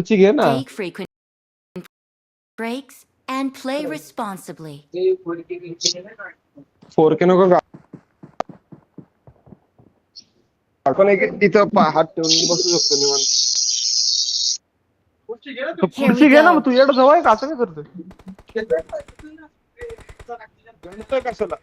ची घे ना. Take frequent breaks and play responsibly. 4K नको का? आपण एक तिथं हात ठेवून बसू शकतो निवांत. खुर्ची घे ना, मग तू येडं जवळ का असं काय करतोय? गणित कशाला?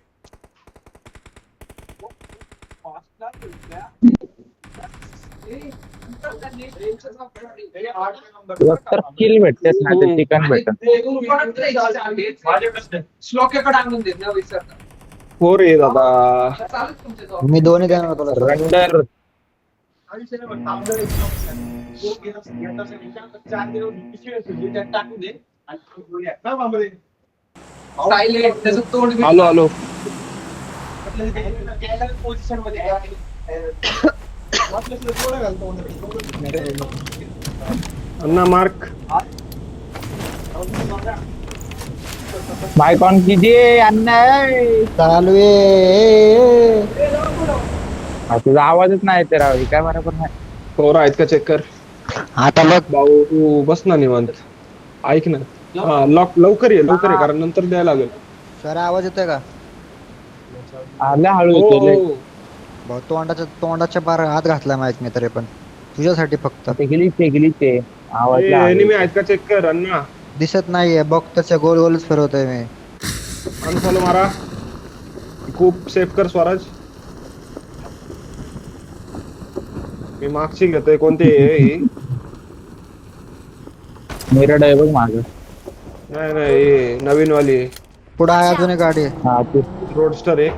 तर किल भेटतेच ना, ते चिकन भेटत. श्लोकेकडे आणून देत ना विसरता. हो रे दादा. मी दोन्ही देणार तुला. रंडर आलो आलो. पोझिशन मध्ये अन्ना मार्क. बाय कॉन कीजिए अन्ना. चालू आहे. तुझा आवाजच नाही येते राव, काय बरोबर नाही. पोरं आहेत का चेक कर. आता बघ भाऊ तू बस ना निवांत. ऐक ना, लॉक लवकर ये कारण नंतर द्यायला लागेल. सर आवाज येतोय का? आल्या हळू हो, येतोय लय. हो. भाऊ तोंडाच्या पार हात घातला माहित मी तरी पण तुझ्यासाठी फक्त ते आवाज लय हळू एनिमी येतोय. आहेत का चेक कर अण्णा. दिसत नाहीये बघ, त्याच्या गोल गोलच फिरवतोय मी. अनफॉलो मारा. खूप सेफ कर स्वराज. मी मागची घेतोय. कोणते मिरड आहे बघ माग. नाही नाही, नवीन वाली पुढे आहे अजून एक गाडी. हा ते रोडस्टर आहे.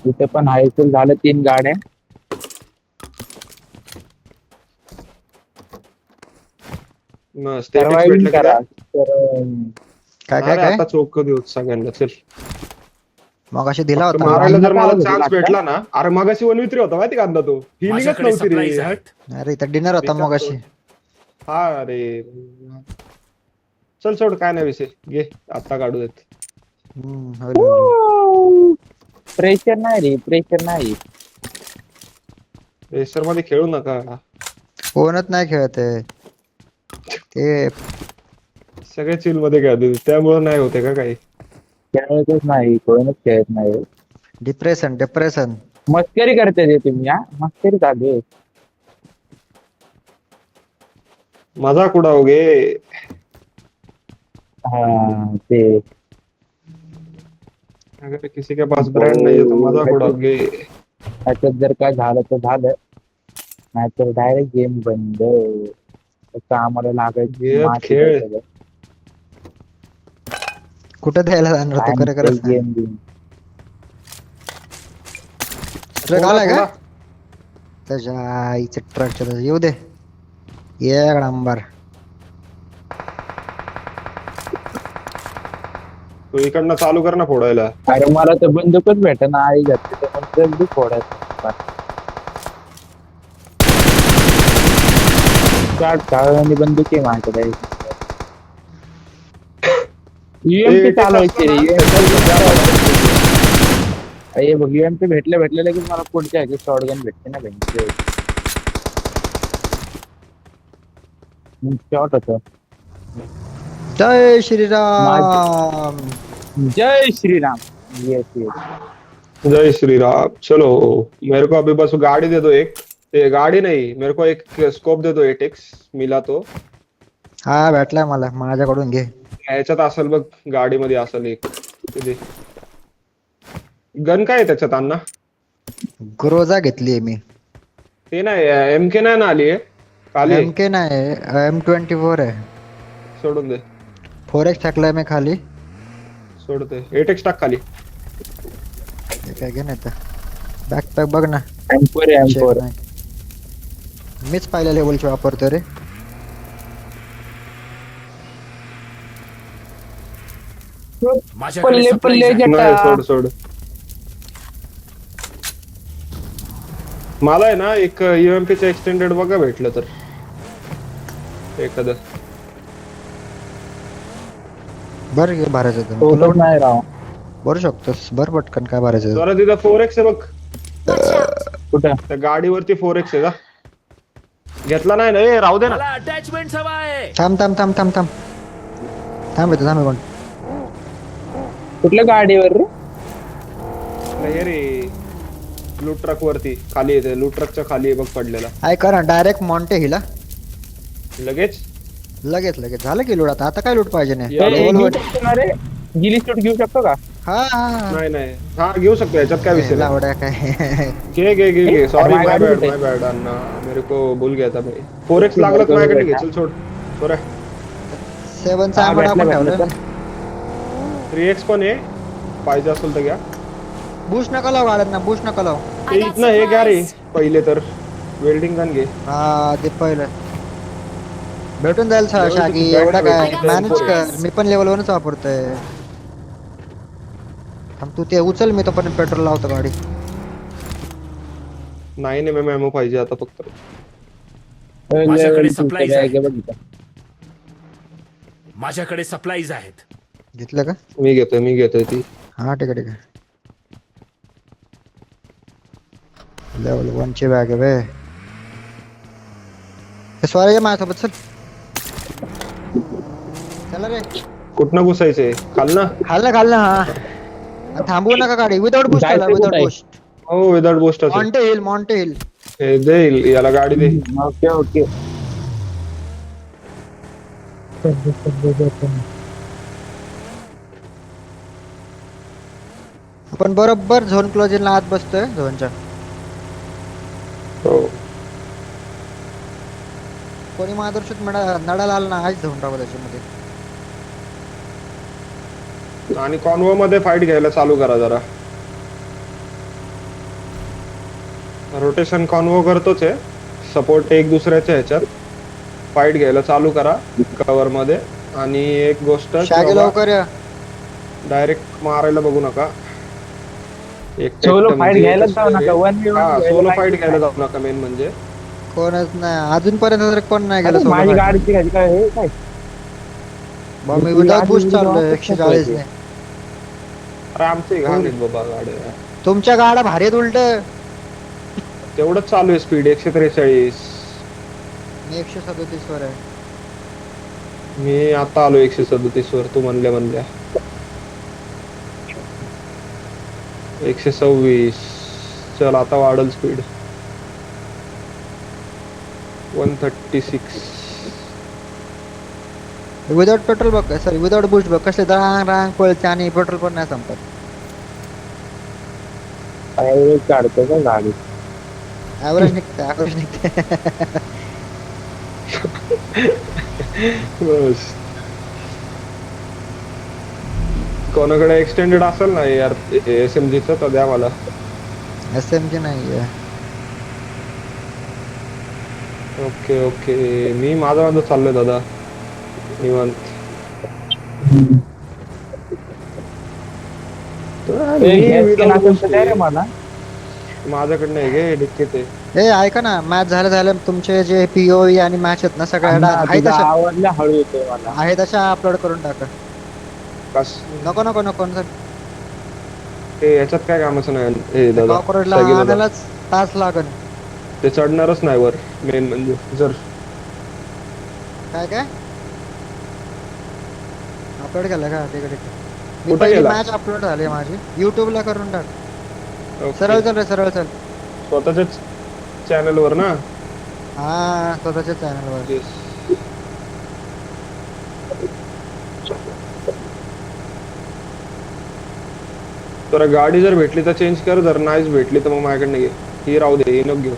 तिथे पण हायफुल झालं 3 गाड्या. मस्त सर्वायव्हिंग करा. काय काय काय आता चोख देऊ सगळ्यांना. चल मग अशी दिला फक्त होता. मारायला जर मला होता चान्स लागतं? भेटला ना. अरे मगाशी 1v3 होता माहिती का? तो हिलिंगच माझ्याकडे नव्हती supplies रे. आहेत. अरे इथं डिनर होता मग अशी. हा अरे चल सोड, काय नाही विषय. घे आता काढू देत. होईल, होईल. प्रेशर नाही रे, प्रेशर नाही. रेसर मध्ये खेळू नका. कोणच नाही खेळत आहे ते. सगळे चिल मध्ये खेळते त्यामुळे नाही होते का काही. खेळतच नाही, कोणच खेळत नाही. Depression depression. मस्करी करते ते तुम्ही. हा मस्करी चालू. मजाक उडाओगे. हा ते अगर किसी के पास ब्रांड नहीं है तो मजाक उडाओगे. त्याच्यात जर काय झालं तर झालं, नाहीतर डायरेक्ट गेम बंद. तसं आम्हाला लागायचं गेम माती खेळ. सगळं. कुठे द्यायला जाणार तू? करे करत नाही. गेम गेम ट्रक आलाय का? कोणा? त्याच्या आईचे ट्रकच्या येऊ दे. एक नंबर. तू इकडनं चालू कर ना फोडायला. अरे मला तर बंदूकच भेटेना. आई घातली तर मग जल्दी फोडायचं. आणि बंदूक आहे माझ्याकडे. UMP चालवायची रे. अरे बघ UMP भेटल्या लगेच मला पुढच्या ह्याची शॉटगन भेटते ना बँकेत. शॉट होतं. जय श्रीराम. जय श्रीराम. Yes yes. जय श्री राम. चलो मेरे को अभी बस गाड़ी दे दो एक. गाड़ी नहीं, मेरे को एक स्कोप दे दो 8x मिला तो. हा भेटलाय मला, माझ्याकडून घे. ह्याच्यात असेल बघ, गाडीमध्ये असेल एक. गन काय आहे त्याच्यात अण्णा? ग्रोजा घेतलीये मी. ते नाही MK नाही ना आली आहे खाली. MK नाही, M24 आहे. सोडून दे. 4x टाकलाय मी खाली. सोड दे. 8x टाक खाली. हे काय घे नाही तर. बॅकपॅक बघ ना. M4 नाही. मीच पहिल्या लेवलची वापरतो रे. माझ्याकडे supplies पल्ले आहेत. नाही सोड सोड. मला आहे ना एक UMP चं एक्सटेंडेड बघा भेटलं तर एखादं. बरं घे भरायचं तर. तुला नाही राव. भरू शकतोस. भर पटकन काय भरायचं. जरा तिथं 4x आहे बघ. Watch out! कुठं? त्या गाडीवरती 4x आहे का? घेतला नाही ना, ए राहू दे ना. मला अटॅचमेंट हवा आहे. थांब थांब थांब थांब थांब थांब येतो थांब पण कुठल्या गाडीवर रे? हे रे लूट ट्रक वरती खाली येते, लूट ट्रकच्या खाली आहे बघ पडलेला. ऐका ना डायरेक्ट मॉन्टे हिला लगेच लगेच लगेच झालं की लूट आता आता काय लूट पाहिजे नाही या, ए, बोल घेऊ बोल. शकतो ना रे? गिली शूट घेऊ शकतो का? हा हा नाही नाही हा घेऊ शकतो, याच्यात काय विषय नाही. लावड्या काय घे घे घे घे, सॉरी अरे, माय गाडी बॅड कुठे? माय बॅड अन्ना, मेरे को भूल गया था मैं. 4x लागलं तर माझ्याकडे घे, चल सोड सोड. 7चा हा, आंबट आपण भेटलं, ठेवलं भेटलं. 3x पण आहे, पाहिजे असेल तर घ्या. बुश नका लाव गाड्यांना बुश नका लाव ते इथनं हे घ्या रे पहिले तर, वेल्डिंग गन घे. हा ते पहिलं भेटून जाईल एवढं शागी किती एवढा बॅग काय भेटून मॅनेज जाईल. कर मी पण लेवल 1च वापरतोय थांब तू ते उचल मी तोपर्यंत पेट्रोल लावतो गाडी नाही नाही मॅम एमओ पाहिजे आता फक्त. माझ्याकडे level two supplies चं bag आहे. आहे बघ इथं. माझ्याकडे सप्लाईज आहेत. घेतलं का मी घेतोय ती. हा ठीक आहे ठीक आहे लेवल 1 ची बॅग आहे बे स्वारी माझ्यासोबत चल चला रे कुठनं घुसायचंय खाल ना. खाल ना हा आणि थांबवू नका गाडी विदाउट बुस्ट जायचं विदाउट कुठं आहे? बुस्ट हो विदाउट बोस्ट असेल. मॉन्टे हिल हे देईल याला गाडी दे. Okay okay. आपण बरोबर झोन क्लोजिंगला आत बसतोय झोनच्या हो कोणी माधुरशूत नडाला आला ना आज धुवून टाकू त्याच्यामध्ये आणि कॉन्वो मध्ये फाईट घ्यायला चालू करा जरा. रोटेशन कॉन्वो करतोच आहे, सपोर्ट एक दुसऱ्याच्या ह्याच्यात. फाईट घ्यायला चालू करा कव्हर मध्ये. आणि एक गोष्ट शागे लवकर या डायरेक्ट मारायला बघू नका. सोलो फाईट घ्यायला जाऊ नका. सोलो फाईट घ्यायला जाऊ नका. मेन म्हणजे कोणच नाही अजूनपर्यंत तर कोण नाही गेलं माझी सोबत गाडीची घ्यायची काय हे काय? मी विदाउट बुस्ट चाललोय 140 ने अरे आमचे घाण आहेत बाबा गाड्या. तुमच्या गाड्या भारी आहेत उलट तेवढंच चालू आहे स्पीड 143. मी 137 वर आहे मी आता आलो 137 वर, तू म्हणल्या 126. चल आता वाढल स्पीड 136. विदाउट पेट्रोल बघ सॉरी विदाउट बुस्ट बघ कसले रांग रांग पळते आणि पेट्रोल पण नाही संपत काय काढतो का गाडी? ऍव्हरेज निघते बस. कोणाकडे एक्सटेंडेड असेल ना यार SMG च तर द्या मला. SMG नाहीये ओके ओके मी माझं चाललोय दादा निवांत. मला माझ्याकडनं आहे घे डिक्कीत आहे. ए ऐका ना मॅच झालं तुमचे जे POE आणि मॅच आहेत ना सगळ्या आवडल्या हळू येतोय मला. आहे तशा अपलोड करून टाका कस नको ते याच्यात काय कामाचं नाही हे दादा. कॉर्पोरेटला सगळे दादा. आणायलाच तास लागन ते चढणारच नाही वर. मेन म्हणजे जर काय अपलोड केलं का ठीक आहे मी कुठं पहिली केला? मॅच अपलोड झाली माझी YouTube ला करून टाक ओके. सरळ चल रे सरळ चल स्वतःच्याच चॅनल वर ना. हा स्वतःच्या चॅनलवर Yes. तर गाडी जर भेटली तर चेंज कर, जर नाहीच भेटली तर मग माझ्याकडनं घे. ही राहू दे, ही नको घेऊ.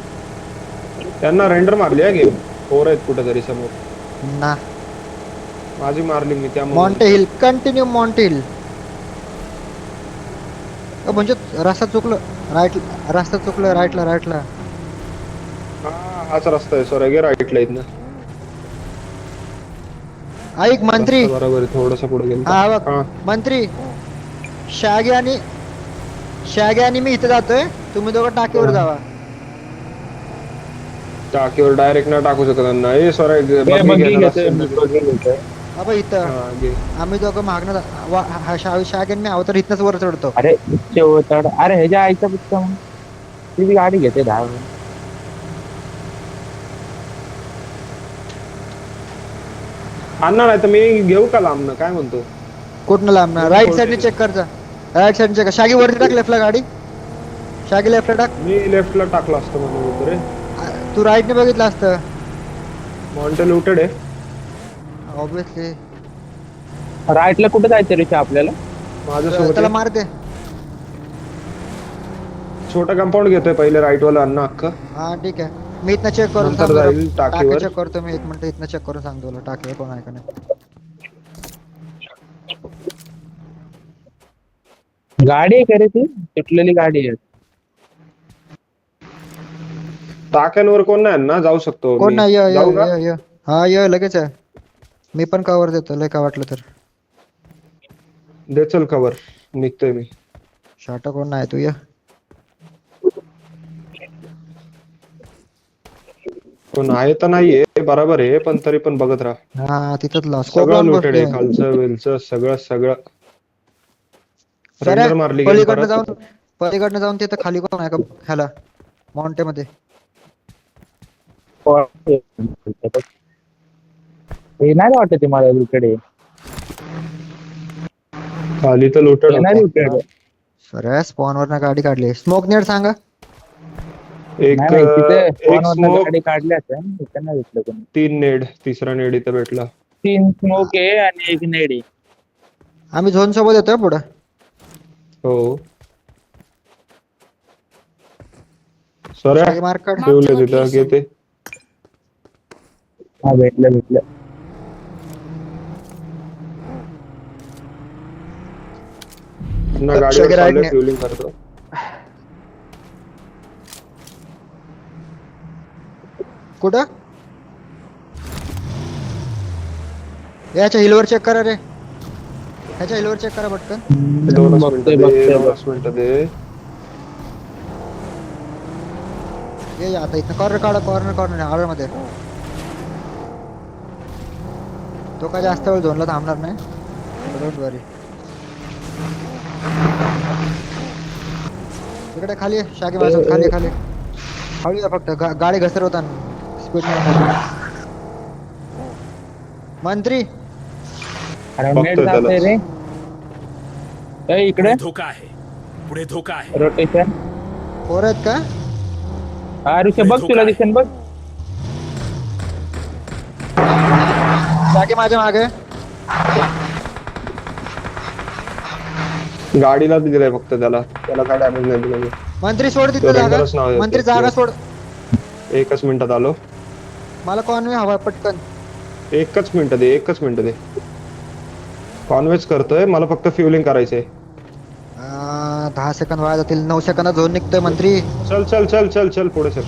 त्यांना रेंडर मारली आहे गेम. 4 आहेत कुठेतरी समोर. ना माझी मारली मी त्यामुळे. Monte hill continue Monte hill म्हणजे रस्ता चुकलं राईटला हा हाच रस्ता आहे. सॉरी गे राईटला इथनं. ऐक मंत्री रस्ता बरोबर आहे, थोडंसं पुढे गेलं. हा बघ हा मंत्री शागे आणि मी इथे जातोय तुम्ही दोघं टाकीवर जावा टाकीवर डायरेक्ट न टाकू शकत त्यांना. ए सॉरी अबा इथं आम्ही दोघं मागणं शागे आणि मी आहोत तर इथनच वर चढतो अरे शेवटड अरे ह्याच्या आईचा पुस्तक ती गाडी घेते 10. अण्णा नाही तर मी घेऊ का लांबनं काय म्हणतो? कुठनं लांबणार? राईट साईडने चेक करजा. राईट साईडने चेक. शागी वरती टाक लेफ्टला गाडी. शागी लेफ्टला टाक. मी लेफ्टला टाकला असतं म्हणून होतो रे. तू राईटने बघितलं असतं. मॉन्टे लुटेड आहे. ऑब्विसली. राईटला कुठे जायचं रे आपल्याला? माझ्यासोबत त्याला आहे. मार दे. छोटा कंपाऊंड घेतोय पहिले राईट वाला अण्णा अख्खा. हा ठीक आहे. मी इथनं चेक करून नंतर सांगतो. जाईल टाकीवर. चेक करतो मी 1 मिनिट इथनं चेक करून सांगतो तुला टाकीवर कोण आहे का नाही. गाडी आहे का रे ती? तुटलेली गाडी आहे. टाक्यांवर कोण नाही ना जाऊ शकतो कोण मी. नाही. ये जाऊ का? ये ये. हा ये लगेच आहे. मी पण कव्हर देतो लय का वाटलं तर. दे चल कवर निघतोय मी. शाटा कोण नाही तू ये. कोण आहे तर नाहीये बरोबर आहे पण तरी पण बघत राहा. हा तिथंच लाव. सगळं लुटेड आहे खालचं वेलचं सगळं रेंडर मारली गेली पलीकडनं परत. जाऊन तिथं खाली कोण आहे का ह्याला माउंटे मध्ये. हे नाही वाटत ते मला इकडे. खाली तर लुटेड हे नाही लुटेड. सर स्पॉन वरनं गाडी काढली. स्मोक नेट सांगा. एक नाही माहिती ते एक फोनवरनं स्मोक गाडी काढल्या इथं नाही भेटलं कोणी. 3 नेड तिसरा नेड इथं भेटला. 3 स्मोक आहे आणि 1 नेडी. आम्ही झोन सोबत येतोय पुढं. हो सर मार्क काढ. ठेवले तिथं घेते. हा भेटलं. पुन्हा गाडीवर right चाललोय ने. फ्युलिंग करतो. कुठं? याच्या हिलवर चेक करा रे. ह्याच्या हिलवर चेक करा पटकन. 2 बघतोय. मिनिटं दे. ये आता इथं कॉर्नर काढा. कॉर्नर ऑर्डर मध्ये. तो काय जास्त वेळ झोनला थांबणार नाही. डोंट वरी. इकडे खाली आहे. शागी माझ्यासोबत खाली हळू या फक्त. गाडी घसरवताना स्पीड मंत्री. अरे बघतोय नेट जातंय रे. ए इकडे धोका आहे. पुढे धोका आहे. रोटेशन. पोर आहेत का? हा ऋषभ बघ तुला दिसेन बघ. शागी माझ्या मागे. गाडीला दिलंय फक्त त्याला काय डॅमेज नाही दिलं मी. मंत्री सोड तिथं तो जागा. रेंडरच नाव आहे. मंत्री जागा सोड. 1 मिनिटात आलो. मला कॉन्वे हवा पटकन. 1 मिनिट दे. कॉन्वेज करतोय मला फक्त फ्युलिंग करायचंय. 10 सेकंद वाया जातील. 9 सेकंदात झोन निघतोय मंत्री. चल पुढे चल.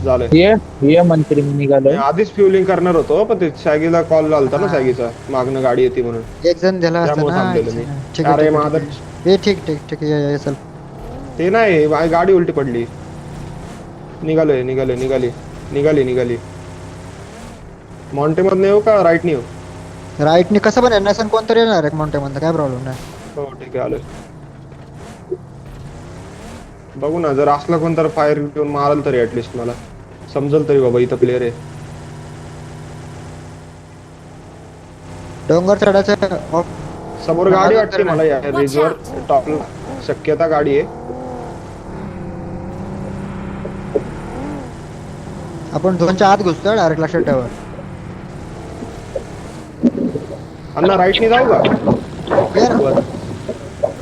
झालंय. ये मंत्री मी निघालोय. मी आधीच फ्युलिंग करणार होतो पण ते सॅगीला कॉल आलता ना सॅगीचा मागणं गाडी येते म्हणून. एक जण दिला असता त्यामुळे ना. थांबलेलो मी. ठीक अरे आहे माझं हे ठीक ये चल. ते नाही माझी गाडी उलटी पडली. निघाली. माउंटे मधनं येऊ का राईट येऊ? राईटने कसं पण येणार असेल कोणतरी येणार आहे माउंटे मध्ये. काय प्रॉब्लेम नाही. हो ठीक आहे आलोय. बघू ना जर असला कोण तर फायर घेऊन मारल तरी ऍटलिस्ट मला समजल तरी बाबा इथं प्लेअर आहे. डोंगर चढायचं. समोर गाडी वाटते मला या रिजवर टॉपला शक्यता गाडी आहे. आपण झोनच्या आत घुसतोय डायरेक्ट लक्षात ठेवा. अण्णा राईटनी जाऊ का? यार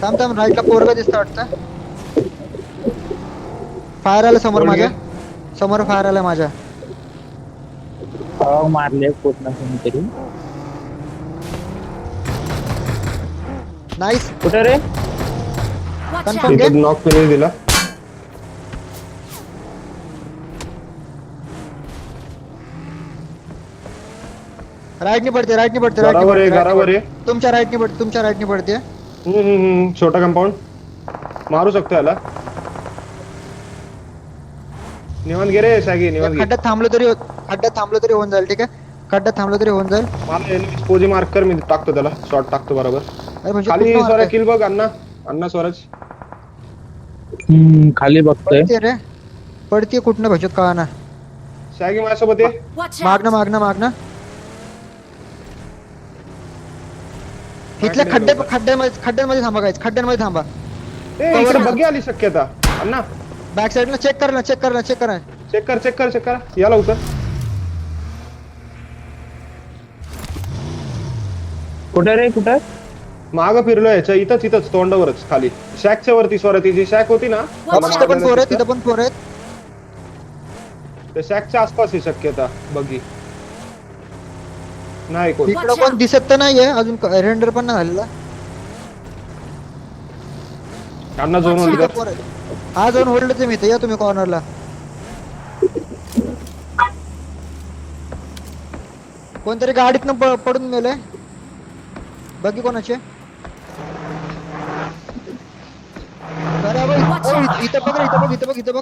थांब राईटला पोरगा दिसतं वाटतं. फायर आलं समोर माझ्या. समोर फायर आलं माझ्या. मारले कोणा कोणीतरी. नाईस. कुठे रे? Watch Confirm. out! इथं नॉक फिनिश दिला. राईटनी पडते. घरावर आहे. तुमच्या राईटनी पडते. छोटा कंपाऊंड मारू शकतो याला. निवांत गे रे सॅगी निवांत घे. खड्ड्यात थांबलो तरी होऊन जाईल. ठीक आहे खड्ड्यात थांबलो तरी होऊन जाईल. मला पोजी मार्क कर मी टाकतो त्याला शॉट टाकतो बरोबर. अरे म्हणजे खाली कुठनं स्वराज मारतोय? किल बघ अण्णा स्वराज. खाली बघतोय. पडते रे. पडते कुठनं भजत कळा ना. सॅगी माझ्यासोबत आहे. Watch out! मागणं इथल्या खड्ड्यांमध्ये थांबा गाईज, खड्ड्यांमध्ये थांबा. इकडे बघी आली शक्यता अण्णा. बॅक साईडला चेक कर. चेक कर या लवकर. कुठं रे कुठं? मागं फिरलो याच्या इथंच तोंडावरच खाली शॅकच्या वरती. ती जी शॅक होती ना तिथं पण पोर आहेत. त्या शॅकच्या आसपास आहे शक्यता. बघी नाही कोण. इकडं कोण दिसत तर नाहीये अजून, रेंडर पण नाही झालेला. अण्णा झोन होल्ड कर. पोर आहेत. हा जाऊन होल्डच मी इथे, या तुम्ही कॉर्नरला. कोणतरी गाडीतनं पडून मेलंय. बघी कोणाचे. इथं बघ.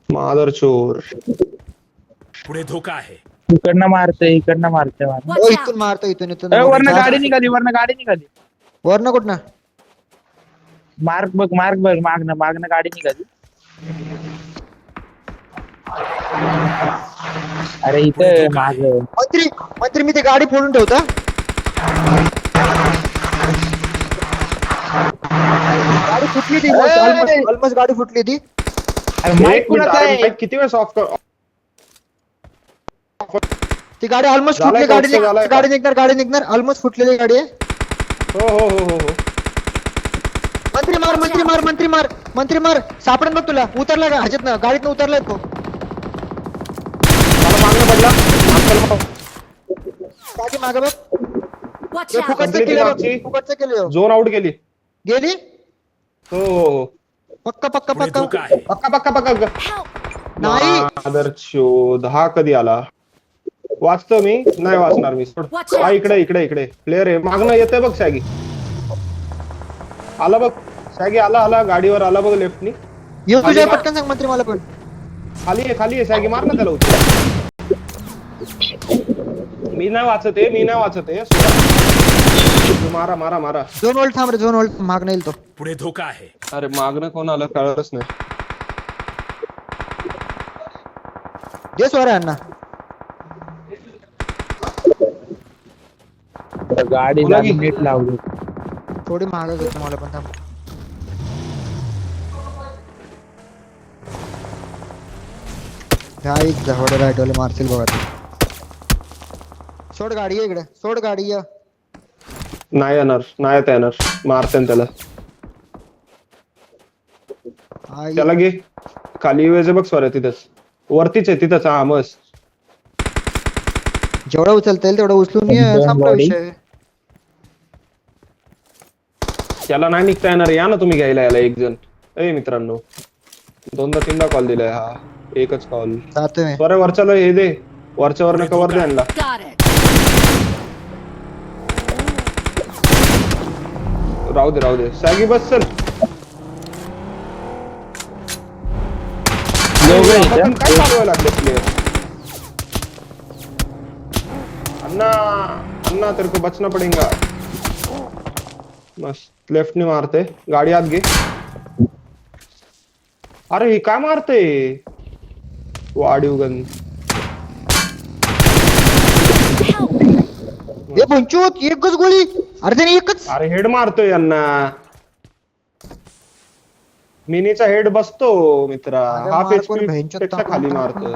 मादर चोर. पुढे धोका आहे. इकडनं मारते Watch इथून out! मारतो इथून. वरनं गाडी निघाली. वरनं कुठनं? मार्ग बघ मागनं गाडी निघाली. अरे इथं माग मंत्री मी ती गाडी फोडून ठेवता. गाडी फुटली ती, ऑलमोस्ट गाडी फुटली ती. एक मिनिट, माईक किती वेळ ऑफ कर. ती गाडी ऑलमोस्ट झालाय फुटली. का? झालाय का? गाडी निघणार ऑलमोस्ट फुटलेली गाडी आहे. हो. मंत्री मार. सापडन बघ तुला. उतरला का ह्याच्यात ना, गाडीतनं उतरलाय तो. मला मागणं पडला. गाडी मागं बघ. Watch out! फुकटचं केलं. झोन आउट गेली. गेली. हो. पुढे पक्का. धोका आहे. पक्का. Help! नाही. मादर चोद. हा कधी आला? वाचतो मी. नाही वाचणार मी. सोड. Watch out. हा इकडे प्लेअर आहे. मागणं येतंय बघ शॅगी. आला बघ शॅगी. आला गाडीवर आला बघ लेफ्टनी. येऊ तुझ्या पटकन सांग मंत्री मला पण. खाली आहे शॅगी. मार ना त्याला उचल. मी नाही वाचत आहे. मारा. झोन होल्ड मागणं येईल तो. पुढे धोका आहे. अरे मागणं कोण आलं कळलंच नाही. दे स्वारे अण्णा. गाडी कोणाची? नीट लावली. थोडी मागं घेतो मला पण थांब. एक झावडे राईटवाले मारतील बघा ते. सोड गाडी आहे इकडे. नाही येणार. मारते त्याला. त्याला घे. खाली वेळ बघ स्वरा तिथंच. वरतीच आहे तिथंच. हा मस्त. जेवढं उचलता येईल तेवढं उचलून ये. संपला विषय. त्याला नाही निघता येणार. या ना तुम्ही घ्यायला याला एक जण. मित्रांनो 2-3 कॉल दिलाय. हा एकच कॉल. जातोय मी. स्वरा वरच्याला हे दे. वरच्यावरनं कवर दे आणला. Got it! राहू दे. शॅगी बस चल. काय चालवायला लागले प्लेयर. अन्ना तेरे को बचना पडेगा. मस्त लेफ्टने मारते. गाडी आत घे. अरे हे काय मारते वाढीव गन. हे पंचूत एकच गोळी. अरे त्याने एकच. अरे हेड मारतोय यांना. मिनीचा हेड बसतो मित्रा. अरे हाफ मार एचपी कोण भेंचोद पेक्षा टाकून खाली टाकून. मारतोय.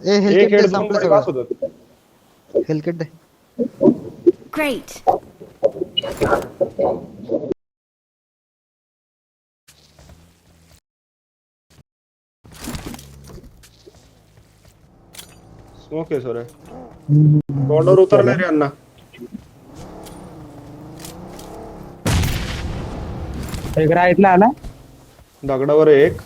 ए एक हेल्थ हेड संपलं दोन पास सगळं. होतात. हेल्थ दे. Great! स्मोक आहे सर. बॉर्डर उतरले रे अण्णा. एक राईटला आला. दगडावर एक.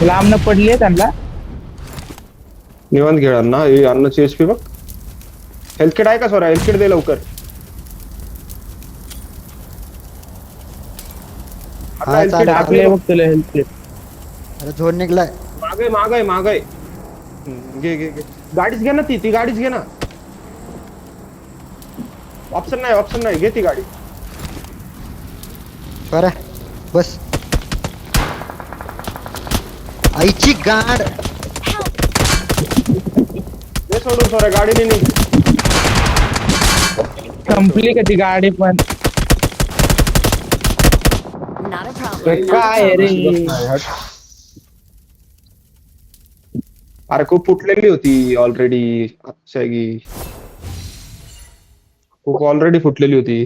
लांबनं पडली त्यांना. निवांत घे अण्णा. हे अण्णाची एचपी बघ. हेल्थ किट आहे का सोरा? हेल्थ किट दे लवकर. हा, चालेल. टाकले बघ तुला हेल्थ किट. अरे झोन निघलाय. मागे. घे. गाडीच घे ना. ती गाडीच घे ना. ऑप्शन नाही घे ती गाडी. बरं बस. आईची गाड. ते सोडून सोऱ्या गाडीने निघ. संपली का ती गाडी पण? Not a problem. Not a काय आहे रे? problem. अरे खूप फुटलेली होती ऑलरेडी. शॅगी खूप ऑलरेडी फुटलेली होती.